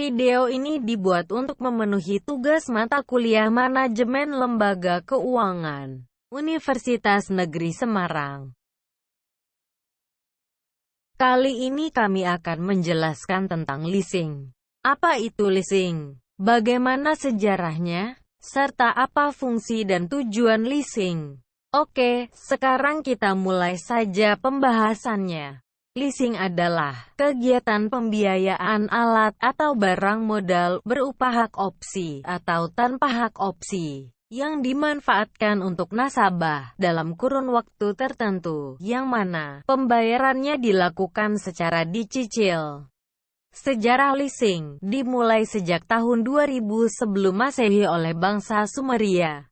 Video ini dibuat untuk memenuhi tugas mata kuliah Manajemen Lembaga Keuangan, Universitas Negeri Semarang. Kali ini kami akan menjelaskan tentang leasing. Apa itu leasing? Bagaimana sejarahnya? Serta apa fungsi dan tujuan leasing? Oke, sekarang kita mulai saja pembahasannya. Leasing adalah kegiatan pembiayaan alat atau barang modal berupa hak opsi atau tanpa hak opsi yang dimanfaatkan untuk nasabah dalam kurun waktu tertentu, yang mana pembayarannya dilakukan secara dicicil. Sejarah leasing dimulai sejak tahun 2000 sebelum Masehi oleh bangsa Sumeria.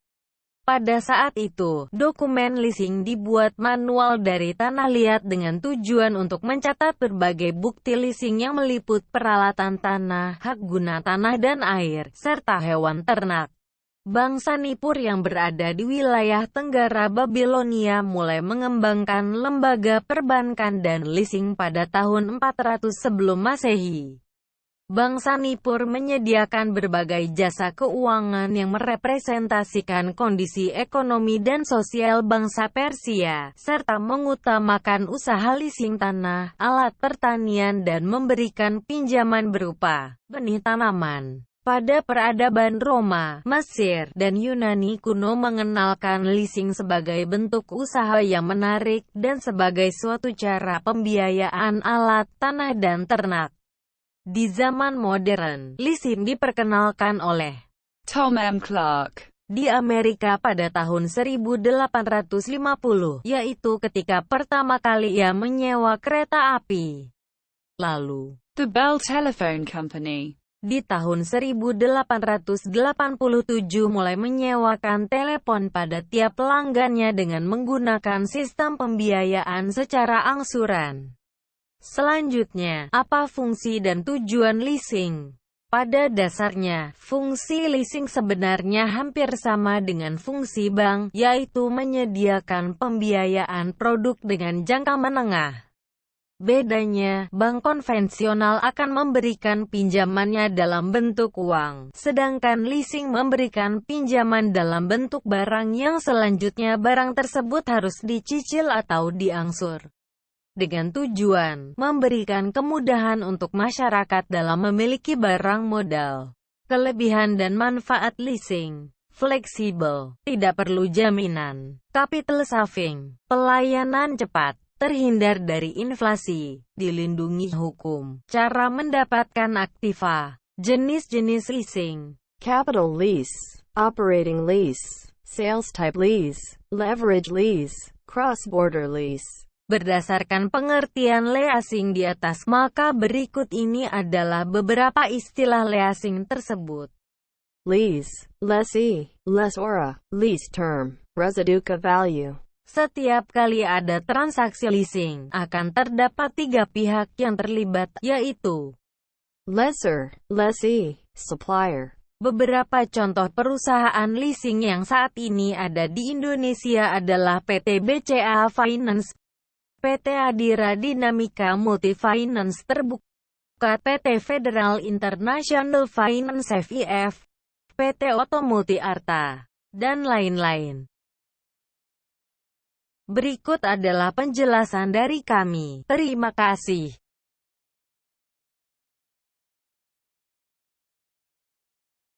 Pada saat itu, dokumen leasing dibuat manual dari tanah liat dengan tujuan untuk mencatat berbagai bukti leasing yang meliput peralatan tanah, hak guna tanah dan air, serta hewan ternak. Bangsa Nippur yang berada di wilayah Tenggara Babilonia mulai mengembangkan lembaga perbankan dan leasing pada tahun 400 sebelum Masehi. Bangsa Nippur menyediakan berbagai jasa keuangan yang merepresentasikan kondisi ekonomi dan sosial bangsa Persia, serta mengutamakan usaha leasing tanah, alat pertanian dan memberikan pinjaman berupa benih tanaman. Pada peradaban Roma, Mesir, dan Yunani kuno mengenalkan leasing sebagai bentuk usaha yang menarik dan sebagai suatu cara pembiayaan alat, tanah dan ternak. Di zaman modern, leasing diperkenalkan oleh Tom M. Clark di Amerika pada tahun 1850, yaitu ketika pertama kali ia menyewa kereta api. Lalu, The Bell Telephone Company di tahun 1887 mulai menyewakan telepon pada tiap pelanggannya dengan menggunakan sistem pembiayaan secara angsuran. Selanjutnya, apa fungsi dan tujuan leasing? Pada dasarnya, fungsi leasing sebenarnya hampir sama dengan fungsi bank, yaitu menyediakan pembiayaan produk dengan jangka menengah. Bedanya, bank konvensional akan memberikan pinjamannya dalam bentuk uang, sedangkan leasing memberikan pinjaman dalam bentuk barang yang selanjutnya barang tersebut harus dicicil atau diangsur. Dengan tujuan memberikan kemudahan untuk masyarakat dalam memiliki barang modal. Kelebihan dan manfaat leasing: fleksibel, tidak perlu jaminan, capital saving, pelayanan cepat, terhindar dari inflasi, dilindungi hukum. Cara mendapatkan aktiva. Jenis-jenis leasing: capital lease, operating lease, sales type lease, leverage lease, cross-border lease. Berdasarkan pengertian leasing di atas, maka berikut ini adalah beberapa istilah leasing tersebut. Lease, lessee, lessora, lease term, residuca value. Setiap kali ada transaksi leasing, akan terdapat tiga pihak yang terlibat, yaitu lessor, lessee, supplier. Beberapa contoh perusahaan leasing yang saat ini ada di Indonesia adalah PT BCA Finance, PT Adira Dinamika Multifinance Terbuka, PT Federal International Finance FIF, PT Oto Multi Arta, dan lain-lain. Berikut adalah penjelasan dari kami. Terima kasih.